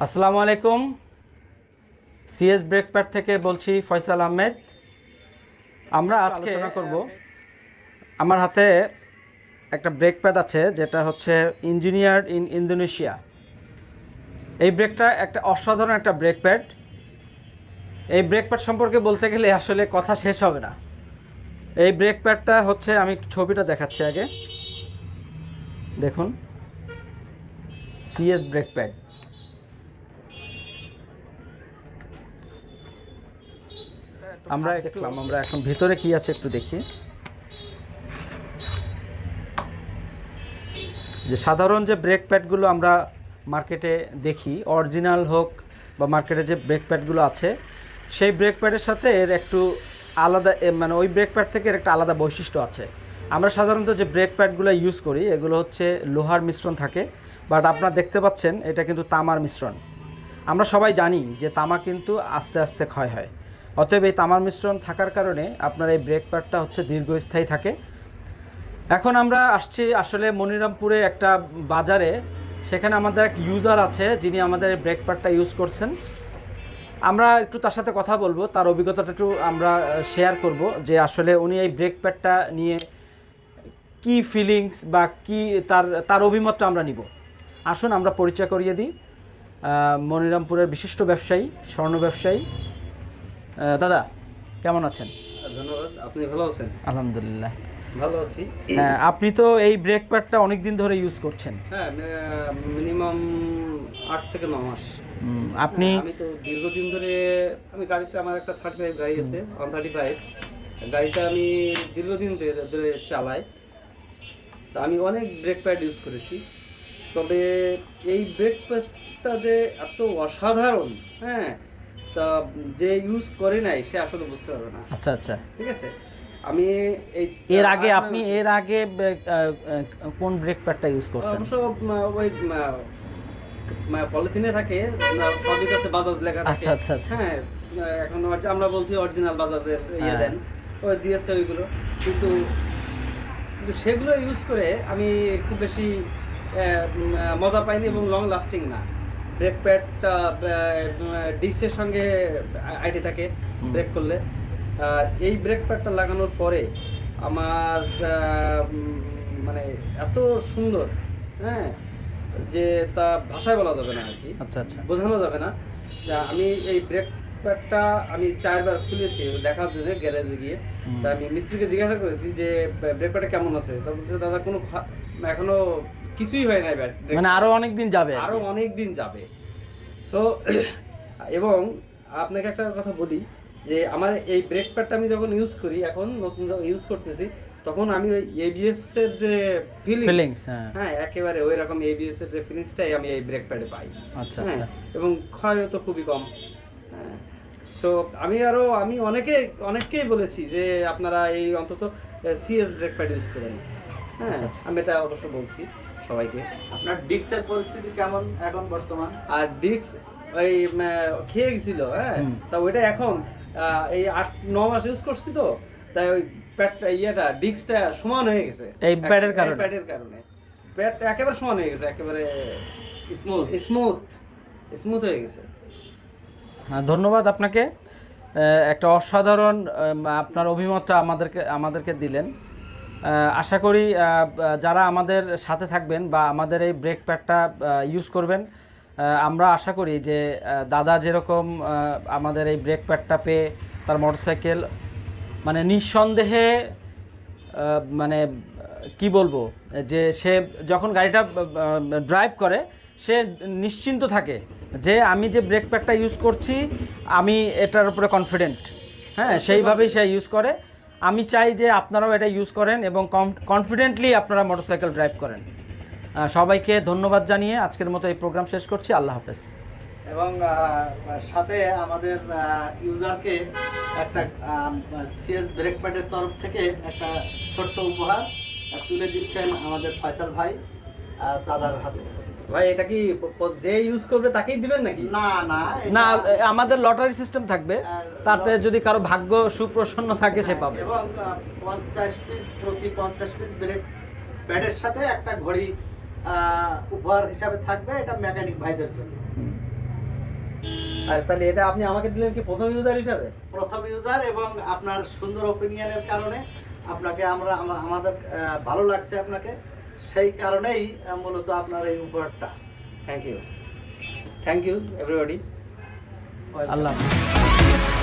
আসসালামু আলাইকুম। CS brake pad থেকে বলছি ফয়সাল আহমেদ। আমরা আজকে আলোচনা করব, আমার হাতে একটা ব্রেক প্যাড আছে যেটা হচ্ছে ইঞ্জিনিয়ার্ড ইন ইন্দোনেশিয়া। এই ব্রেকটা একটা অসাধারণ একটা ব্রেক প্যাড। এই ব্রেক প্যাড সম্পর্কে বলতে গেলে আসলে কথা শেষ হবে না। এই ব্রেক প্যাডটা হচ্ছে, আমি একটু ছবিটা দেখাচ্ছি আগে দেখুন। সিএস ব্রেক প্যাড, আমরা দেখলাম। আমরা এখন ভিতরে কি আছে একটু দেখি। যে সাধারণ যে ব্রেক প্যাডগুলো আমরা মার্কেটে দেখি, অরিজিনাল হোক বা মার্কেটে যে ব্রেক প্যাডগুলো আছে, সেই ব্রেক প্যাডের সাথে এর একটু আলাদা, মানে ওই ব্রেক প্যাড থেকে এর একটা আলাদা বৈশিষ্ট্য আছে। আমরা সাধারণত যে ব্রেক প্যাডগুলো ইউজ করি এগুলো হচ্ছে লোহার মিশ্রণ থাকে, বাট আপনারা দেখতে পাচ্ছেন এটা কিন্তু তামার মিশ্রণ। আমরা সবাই জানি যে তামা কিন্তু আস্তে আস্তে ক্ষয় হয়, অতএব এই তামার মিশ্রণ থাকার কারণে আপনার এই ব্রেক প্যাডটা হচ্ছে দীর্ঘস্থায়ী থাকে। এখন আমরা আসছি আসলে মনিরামপুরে একটা বাজারে, সেখানে আমাদের এক ইউজার আছে যিনি আমাদের এই ব্রেক প্যাডটা ইউজ করছেন। আমরা একটু তার সাথে কথা বলবো, তার অভিজ্ঞতাটা একটু আমরা শেয়ার করব যে আসলে উনি এই ব্রেক প্যাডটা নিয়ে কি ফিলিংস বা কি তার অভিমতটা আমরা নিব। আসুন আমরা পরিচয় করিয়ে দিই। মনিরামপুরের বিশিষ্ট ব্যবসায়ী, স্বর্ণ ব্যবসায়ী। দাদা কেমন আছেন? ধন্যবাদ। আপনি ভালো আছেন? আলহামদুলিল্লাহ ভালো আছি। হ্যাঁ, আপনি তো এই ব্রেক প্যাডটা অনেক দিন ধরে ইউজ করছেন। হ্যাঁ, মিনিমাম 8 থেকে 9 মাস। আপনি আমি তো দীর্ঘদিন ধরে, আমি গাড়িটা, আমার একটা 35 গাড়ি আছে, 135 গাড়িটা আমি দীর্ঘদিন ধরে চালাই। তা আমি অনেক ব্রেক প্যাড ইউজ করেছি, তবে এই ব্রেক প্যাডটা যে এত অসাধারণ, হ্যাঁ, তা যে ইউজ করে নাই সে আসলে বুঝতে পারবে না। আচ্ছা আচ্ছা, ঠিক আছে। আমি এর আগে কোন ব্রেক প্যাডটা ইউজ করতেন? অবশ্য ওই পলিথিনে থাকে, সবই কাছে বাজাজ লেখা থাকে। আচ্ছা আচ্ছা আচ্ছা, হ্যাঁ, এখন আমরা বলছি অরিজিনাল বাজাজের দেন, ওই দিয়েছে ওইগুলো, কিন্তু সেগুলো ইউজ করে আমি খুব বেশি মজা পাইনি এবং লং লাস্টিং না। ব্রেক প্যাডটা ডিস্কের সঙ্গে আইটি থাকে ব্রেক করলে। এই ব্রেক প্যাডটা লাগানোর পরে আমার মানে এত সুন্দর, হ্যাঁ, যে তা ভাষায় বলা যাবে না আর কি। আচ্ছা আচ্ছা, বোঝানো যাবে না। যা আমি এই ব্রেক প্যাডটা আমি 4 বার খুলেছি দেখার জন্য গ্যারেজে গিয়ে। তা আমি মিস্ত্রিকে জিজ্ঞাসা করেছি যে ব্রেক প্যাডটা কেমন আছে, তা বলছে দাদা কোনো এখনো কিছুই হয় নাই, মানে আরো অনেক দিন যাবে, আরো অনেক দিন যাবে। সো এবং আপনাকে একটা কথা বলি যে আমার এই ব্রেক প্যাডটা আমি যখন ইউজ করি, এখন নতুন ইউজ করতেছি, তখন আমি ওই এবিএস এর যে ফিলিংস, হ্যাঁ, একেবারে ওই রকম এবিএস এর যে ফিলিংসটাই আমি এই ব্রেক প্যাডে পাই। আচ্ছা আচ্ছা, এবং ক্ষয়ও তো খুবই কম। হ্যাঁ, সো আমি অনেককেই বলেছি যে আপনারা এই অন্তত সিএস ব্রেক প্যাড ইউজ করেন। হ্যাঁ, আমি এটা অবশ্য বলছি সবাইকে। আপনার ডিস্কের পরিস্থিতি কেমন এখন বর্তমান? আর ডিস্ক ওই খেয়ে গেছিল, হ্যাঁ, তা ওইটা এখন এই 8-9 মাস ইউজ করছি, তো তাই ওই প্যাডটা ডিস্কটা সমান হয়ে গেছে এই প্যাডের কারণে প্যাড একেবারে সমান হয়ে গেছে, একেবারে স্মুথ হয়ে গেছে। হ্যাঁ, ধন্যবাদ আপনাকে। একটা অসাধারণ আপনার অভিমতটা আমাদেরকে দিলেন। আশা করি যারা আমাদের সাথে থাকবেন বা আমাদের এই ব্রেক প্যাডটা ইউজ করবেন, আমরা আশা করি যে দাদা যেরকম আমাদের এই ব্রেক প্যাডটা পেয়ে তার মোটরসাইকেল মানে নিঃসন্দেহে, মানে কি বলবো, যে সে যখন গাড়িটা ড্রাইভ করে সে নিশ্চিন্ত থাকে যে আমি যে ব্রেক প্যাডটা ইউজ করছি আমি এটার উপরে কনফিডেন্ট। হ্যাঁ, সেইভাবেই সে ইউজ করে। আমি চাই যে আপনারাও এটা ইউজ করেন এবং কনফিডেন্টলি আপনারা মোটরসাইকেল ড্রাইভ করেন। সবাইকে ধন্যবাদ জানিয়ে আজকের মতো এই প্রোগ্রাম শেষ করছি। আল্লাহ হাফেজ। এবং সাথে আমাদের ইউজারকে একটা সিএস ব্রেক প্যাডের তরফ থেকে একটা ছোট্ট উপহার তুলে দিচ্ছেন আমাদের ফয়সাল ভাই দাদার হাতে। ভাই, এটা কি যে ইউজ করবে তাকেই দিবেন নাকি? না না না, আমাদের লটারি সিস্টেম থাকবে, তাতে যদি কারো ভাগ্য সুপ্রসন্ন থাকে সে পাবে। এবং 50 পিস, প্রতি 50 পিস ব্রেক প্যাডের সাথে একটা ঘড়ি উপহার হিসাবে থাকবে, এটা মেকানিক ভাইদের জন্য। আর তাহলে এটা আপনি আমাকে দিলেন কি প্রথম ইউজার হিসাবে? প্রথম ইউজার, এবং আপনার সুন্দর ওপিনিয়নের কারণে আপনাকে আমাদের ভালো লাগছে আপনাকে, সেই কারণেই মূলত আপনার এই উপহারটা। Thank you everybody. আল্লাহ হাফেজ।